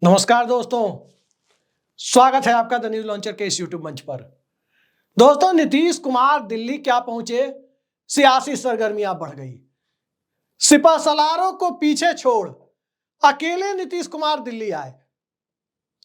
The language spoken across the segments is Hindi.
नमस्कार दोस्तों, स्वागत है आपका द न्यूज लॉन्चर के इस यूट्यूब मंच पर। दोस्तों, नीतीश कुमार दिल्ली क्या पहुंचे, सियासी सरगर्मियां बढ़ गई। सिपह सलारों को पीछे छोड़ अकेले नीतीश कुमार दिल्ली आए।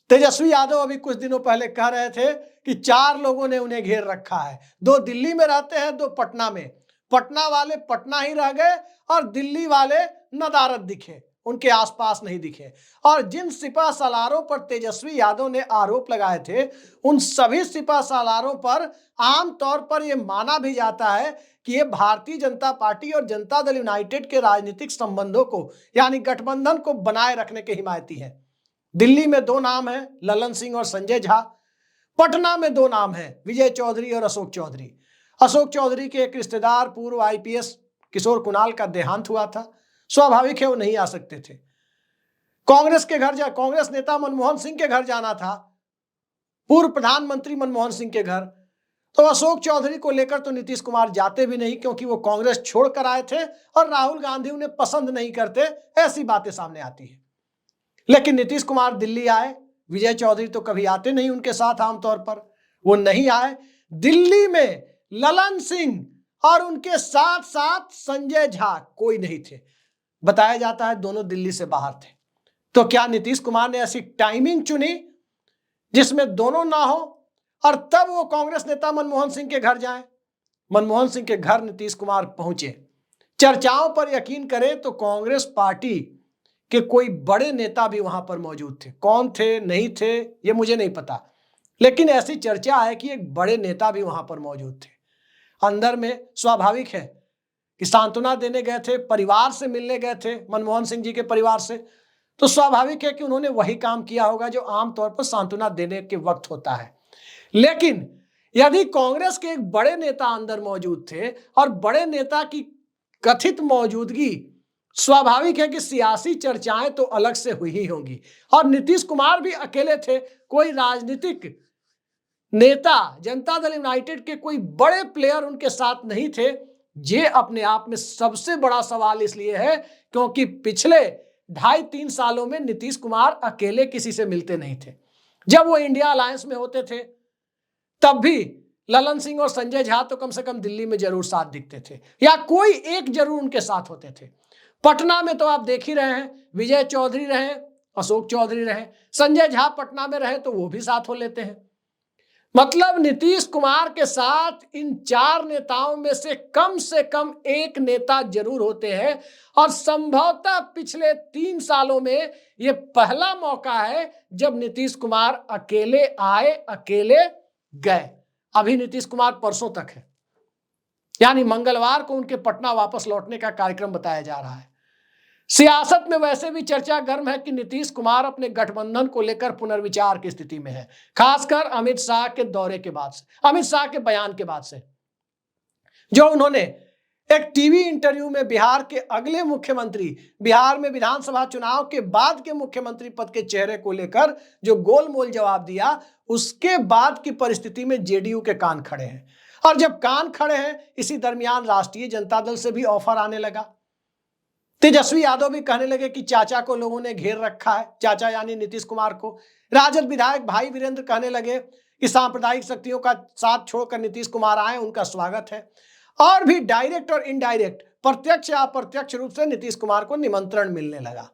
तेजस्वी यादव अभी कुछ दिनों पहले कह रहे थे कि 4 लोगों ने उन्हें घेर रखा है। 2 दिल्ली में रहते हैं, 2 पटना में। पटना वाले पटना ही रह गए और दिल्ली वाले नदारद दिखे, उनके आसपास नहीं दिखे। और जिन सिपह सालारों पर तेजस्वी यादव ने आरोप लगाए थे, उन सभी सिपह सालारों पर आमतौर पर यह माना भी जाता है कि ये भारतीय जनता पार्टी और जनता दल यूनाइटेड के राजनीतिक संबंधों को यानी गठबंधन को बनाए रखने के हिमायती हैं। दिल्ली में 2 नाम हैं, ललन सिंह और संजय झा। पटना में 2 नाम हैं, विजय चौधरी और अशोक चौधरी। अशोक चौधरी के एक रिश्तेदार पूर्व आईपीएस किशोर कुणाल का देहांत हुआ था, स्वाभाविक है वो नहीं आ सकते थे। कांग्रेस नेता मनमोहन सिंह के घर जाना था, पूर्व प्रधानमंत्री मनमोहन सिंह के घर। तो अशोक चौधरी को लेकर तो नीतीश कुमार जाते भी नहीं, क्योंकि वो कांग्रेस छोड़कर आए थे और राहुल गांधी उन्हें पसंद नहीं करते, ऐसी बातें सामने आती है। लेकिन नीतीश कुमार दिल्ली आए, विजय चौधरी तो कभी आते नहीं उनके साथ, आमतौर पर वो नहीं आए। दिल्ली में ललन सिंह और उनके साथ साथ संजय झा कोई नहीं थे। बताया जाता है दोनों दिल्ली से बाहर थे। तो क्या नीतीश कुमार ने ऐसी टाइमिंग चुनी जिसमें दोनों ना हो और तब वो कांग्रेस नेता मनमोहन सिंह के घर जाएं? मनमोहन सिंह के घर नीतीश कुमार पहुंचे। चर्चाओं पर यकीन करें तो कांग्रेस पार्टी कि कोई बड़े नेता भी वहां पर मौजूद थे। कौन थे नहीं थे ये मुझे नहीं पता, लेकिन ऐसी चर्चा है कि एक बड़े नेता भी वहां पर मौजूद थे। अंदर में स्वाभाविक है कि सांत्वना देने गए थे, परिवार से मिलने गए थे, मनमोहन सिंह जी के परिवार से। तो स्वाभाविक है कि उन्होंने वही काम किया होगा जो आमतौर पर सांत्वना देने के वक्त होता है। लेकिन यदि कांग्रेस के एक बड़े नेता अंदर मौजूद थे और बड़े नेता की कथित मौजूदगी, स्वाभाविक है कि सियासी चर्चाएं तो अलग से हुई ही होंगी। और नीतीश कुमार भी अकेले थे, कोई राजनीतिक नेता जनता दल यूनाइटेड के कोई बड़े प्लेयर उनके साथ नहीं थे। ये अपने आप में सबसे बड़ा सवाल इसलिए है क्योंकि पिछले 2.5-3 सालों में नीतीश कुमार अकेले किसी से मिलते नहीं थे। जब वो इंडिया अलायंस में होते थे तब भी ललन सिंह और संजय झा तो कम से कम दिल्ली में जरूर साथ दिखते थे, या कोई एक जरूर उनके साथ होते थे। पटना में तो आप देख ही रहे हैं, विजय चौधरी रहे, अशोक चौधरी रहे, संजय झा पटना में रहे तो वो भी साथ हो लेते हैं। मतलब नीतीश कुमार के साथ इन 4 नेताओं में से कम एक नेता जरूर होते हैं। और संभवतः पिछले 3 सालों में यह पहला मौका है जब नीतीश कुमार अकेले आए, अकेले गए। अभी नीतीश कुमार परसों तक है, यानी मंगलवार को उनके पटना वापस लौटने का कार्यक्रम बताया जा रहा है। सियासत में वैसे भी चर्चा गर्म है कि नीतीश कुमार अपने गठबंधन को लेकर पुनर्विचार की स्थिति में है, खासकर अमित शाह के दौरे के बाद से, अमित शाह के बयान के बाद से, जो उन्होंने एक टीवी इंटरव्यू में बिहार के अगले मुख्यमंत्री, बिहार में विधानसभा चुनाव के बाद के मुख्यमंत्री पद के चेहरे को लेकर जो गोलमोल जवाब दिया, उसके बाद की परिस्थिति में जेडीयू के कान खड़े हैं। और जब कान खड़े हैं, इसी दरमियान राष्ट्रीय जनता दल से भी ऑफर आने लगा। तेजस्वी यादव भी कहने लगे कि चाचा को लोगों ने घेर रखा है, चाचा यानी नीतीश कुमार को। राजद विधायक भाई वीरेंद्र कहने लगे कि सांप्रदायिक शक्तियों का साथ छोड़कर नीतीश कुमार आए, उनका स्वागत है। और भी डायरेक्ट और इनडायरेक्ट, प्रत्यक्ष या अप्रत्यक्ष रूप से नीतीश कुमार को निमंत्रण मिलने लगा।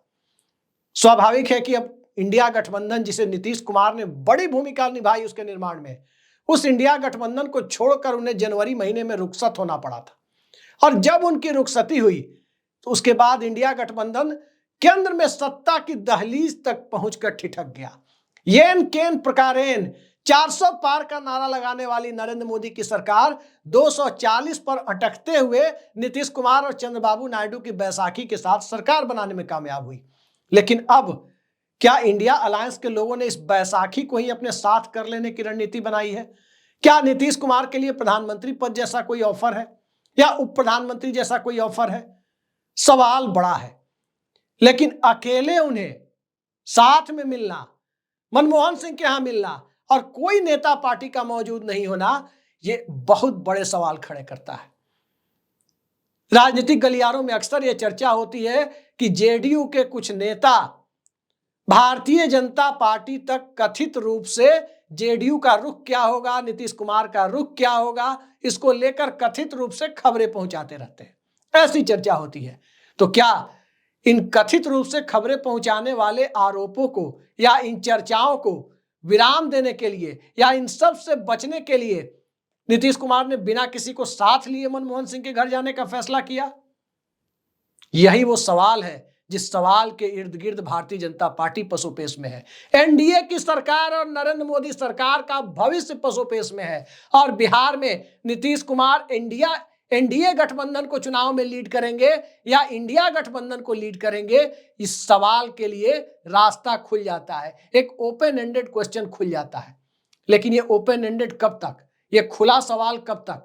स्वाभाविक है कि अब इंडिया गठबंधन, जिसे नीतीश कुमार ने बड़ी भूमिका निभाई उसके निर्माण में, उस इंडिया गठबंधन को छोड़कर उन्हें जनवरी महीने में रुखसत होना पड़ा था। और जब उनकी रुखसती हुई तो उसके बाद इंडिया गठबंधन केंद्र में सत्ता की दहलीज तक पहुंचकर ठिठक गया। येन केन प्रकारेन 400 पार का नारा लगाने वाली नरेंद्र मोदी की सरकार 240 पर अटकते हुए नीतीश कुमार और चंद्रबाबू नायडू की बैसाखी के साथ सरकार बनाने में कामयाब हुई। लेकिन अब क्या इंडिया अलायंस के लोगों ने इस बैसाखी को ही अपने साथ कर लेने की रणनीति बनाई है? क्या नीतीश कुमार के लिए प्रधानमंत्री पद जैसा कोई ऑफर है या उप प्रधानमंत्री जैसा कोई ऑफर है? सवाल बड़ा है। लेकिन अकेले उन्हें साथ में मिलना, मनमोहन सिंह के यहां मिलना और कोई नेता पार्टी का मौजूद नहीं होना, यह बहुत बड़े सवाल खड़े करता है। राजनीतिक गलियारों में अक्सर यह चर्चा होती है कि जेडीयू के कुछ नेता भारतीय जनता पार्टी तक कथित रूप से जेडीयू का रुख क्या होगा, नीतीश कुमार का रुख क्या होगा, इसको लेकर कथित रूप से खबरें पहुंचाते रहते हैं, ऐसी चर्चा होती है। तो क्या इन कथित रूप से खबरें पहुंचाने वाले आरोपों को या इन चर्चाओं को विराम देने के लिए या इन सब से बचने के लिए नीतीश कुमार ने बिना किसी को साथ लिए मनमोहन सिंह के घर जाने का फैसला किया? यही वो सवाल है जिस सवाल के इर्द गिर्द भारतीय जनता पार्टी पसोपेश में है। एनडीए की सरकार और नरेंद्र मोदी सरकार का भविष्य पसोपेश में है और बिहार में नीतीश कुमार एनडीए गठबंधन को चुनाव में लीड करेंगे या इंडिया गठबंधन को लीड करेंगे, इस सवाल के लिए रास्ता खुल जाता है, एक ओपन एंडेड क्वेश्चन खुल जाता है। लेकिन ये ओपन एंडेड कब तक, ये खुला सवाल कब तक?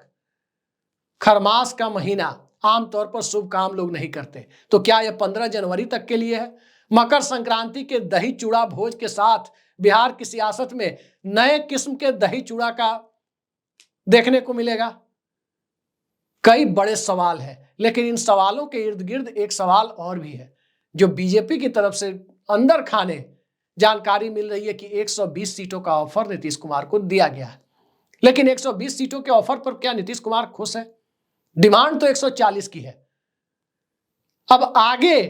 खरमास का महीना आमतौर पर शुभ काम लोग नहीं करते, तो क्या यह 15 जनवरी तक के लिए है? मकर संक्रांति के दही चूड़ा भोज के साथ बिहार की सियासत में नए किस्म के दही चूड़ा का देखने को मिलेगा? कई बड़े सवाल हैं, लेकिन इन सवालों के इर्द गिर्द एक सवाल और भी है जो बीजेपी की तरफ से अंदर खाने जानकारी मिल रही है कि 120 सीटों का ऑफर नीतीश कुमार को दिया गया है। लेकिन 120 सीटों के ऑफर पर क्या नीतीश कुमार खुश है? डिमांड तो 140 की है। अब आगे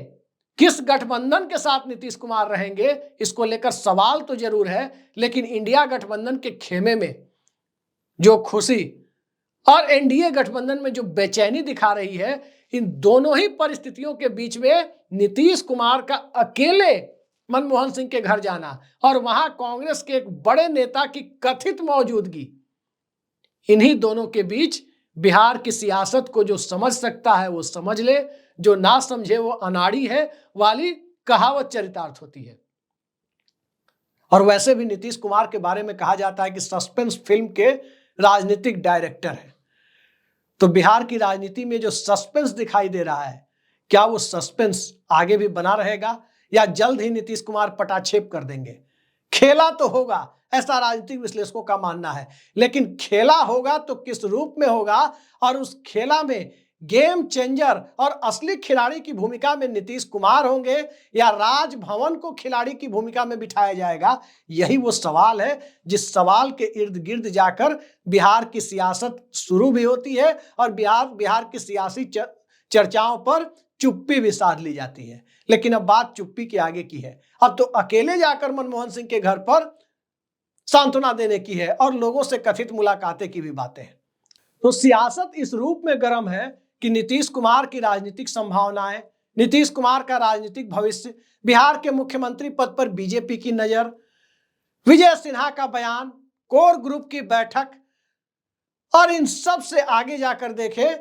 किस गठबंधन के साथ नीतीश कुमार रहेंगे, इसको लेकर सवाल तो जरूर है, लेकिन इंडिया गठबंधन के खेमे में जो खुशी और एनडीए गठबंधन में जो बेचैनी दिखा रही है, इन दोनों ही परिस्थितियों के बीच में नीतीश कुमार का अकेले मनमोहन सिंह के घर जाना और वहां कांग्रेस के एक बड़े नेता की कथित मौजूदगी, इन्हीं दोनों के बीच बिहार की सियासत को जो समझ सकता है वो समझ ले, जो ना समझे वो अनाड़ी है वाली कहावत चरितार्थ होती है। और वैसे भी नीतीश कुमार के बारे में कहा जाता है कि सस्पेंस फिल्म के राजनीतिक डायरेक्टर है। तो बिहार की राजनीति में जो सस्पेंस दिखाई दे रहा है, क्या वो सस्पेंस आगे भी बना रहेगा या जल्द ही नीतीश कुमार पटाक्षेप कर देंगे? खेला तो होगा, ऐसा राजनीतिक विश्लेषकों का मानना है, लेकिन खेला होगा तो किस रूप में होगा और उस खेला में गेम चेंजर और असली खिलाड़ी की भूमिका में नीतीश कुमार होंगे या राजभवन को खिलाड़ी की भूमिका में बिठाया जाएगा? यही वो सवाल है जिस सवाल के इर्द गिर्द जाकर बिहार की सियासत शुरू भी होती है और बिहार की सियासी चर्चाओं पर चुप्पी भी साध ली जाती है। लेकिन अब बात चुप्पी के आगे की है, अब तो अकेले जाकर मनमोहन सिंह के घर पर सांत्वना देने की है और लोगों से कथित मुलाकातें की भी बातें हैं। तो सियासत इस रूप में गर्म है कि नीतीश कुमार की राजनीतिक संभावनाएं, नीतीश कुमार का राजनीतिक भविष्य, बिहार के मुख्यमंत्री पद पर बीजेपी की नजर, विजय सिन्हा का बयान, कोर ग्रुप की बैठक और इन सब से आगे जाकर देखें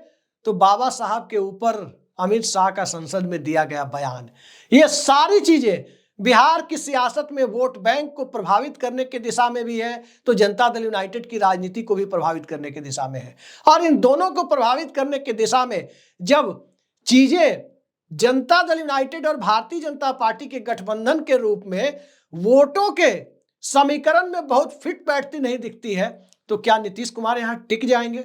तो बाबा साहब के ऊपर अमित शाह का संसद में दिया गया बयान, ये सारी चीजें बिहार की सियासत में वोट बैंक को प्रभावित करने की दिशा में भी है, तो जनता दल यूनाइटेड की राजनीति को भी प्रभावित करने की दिशा में है। और इन दोनों को प्रभावित करने की दिशा में जब चीजें जनता दल यूनाइटेड और भारतीय जनता पार्टी के गठबंधन के रूप में वोटों के समीकरण में बहुत फिट बैठती नहीं दिखती है, तो क्या नीतीश कुमार यहां टिक जाएंगे?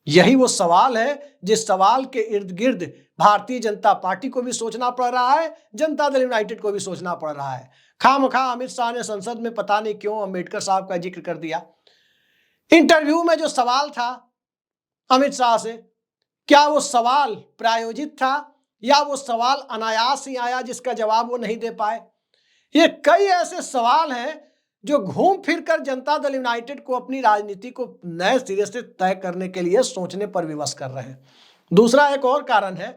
यही वो सवाल है जिस सवाल के इर्द गिर्द भारतीय जनता पार्टी को भी सोचना पड़ रहा है, जनता दल यूनाइटेड को भी सोचना पड़ रहा है। खामखा अमित शाह ने संसद में पता नहीं क्यों अंबेडकर साहब का जिक्र कर दिया। इंटरव्यू में जो सवाल था अमित शाह से, क्या वो सवाल प्रायोजित था या वो सवाल अनायास ही आया जिसका जवाब वो नहीं दे पाए? ये कई ऐसे सवाल हैं जो घूम फिर कर जनता दल यूनाइटेड को अपनी राजनीति को नए सिरे से तय करने के लिए सोचने पर विवश कर रहे हैं। दूसरा एक और कारण है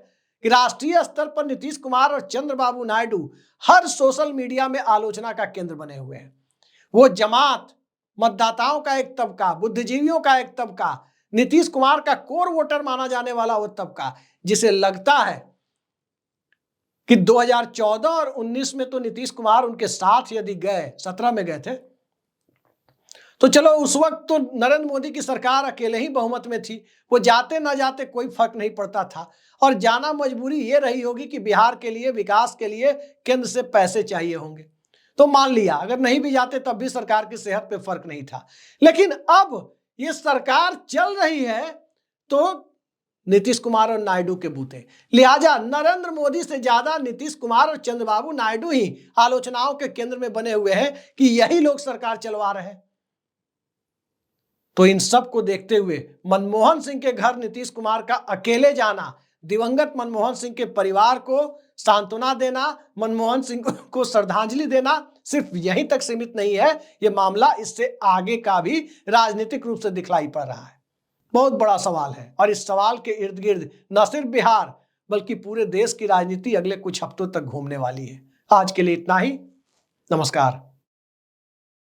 कि राष्ट्रीय स्तर पर नीतीश कुमार और चंद्रबाबू नायडू हर सोशल मीडिया में आलोचना का केंद्र बने हुए हैं। वो जमात, मतदाताओं का एक तबका, बुद्धिजीवियों का एक तबका, नीतीश कुमार का कोर वोटर माना जाने वाला वो तबका, जिसे लगता है कि 2014 और 19 में तो नीतीश कुमार उनके साथ यदि गए, 17 में गए थे, तो चलो उस वक्त तो नरेंद्र मोदी की सरकार अकेले ही बहुमत में थी, वो जाते ना जाते कोई फर्क नहीं पड़ता था। और जाना मजबूरी ये रही होगी कि बिहार के लिए, विकास के लिए केंद्र से पैसे चाहिए होंगे, तो मान लिया अगर नहीं भी जाते तब भी सरकार की सेहत पे फर्क नहीं था। लेकिन अब ये सरकार चल रही है तो नीतीश कुमार और नायडू के बूते। लिहाजा नरेंद्र मोदी से ज्यादा नीतीश कुमार और चंद्रबाबू नायडू ही आलोचनाओं के केंद्र में बने हुए हैं कि यही लोग सरकार चलवा रहे हैं। तो इन सब को देखते हुए मनमोहन सिंह के घर नीतीश कुमार का अकेले जाना, दिवंगत मनमोहन सिंह के परिवार को सांत्वना देना, मनमोहन सिंह को श्रद्धांजलि देना सिर्फ यहीं तक सीमित नहीं है। यह मामला इससे आगे का भी राजनीतिक रूप से दिखलाई पड़ रहा है। बहुत बड़ा सवाल है और इस सवाल के इर्द गिर्द न सिर्फ बिहार बल्कि पूरे देश की राजनीति अगले कुछ हफ्तों तक घूमने वाली है। आज के लिए इतना ही। नमस्कार।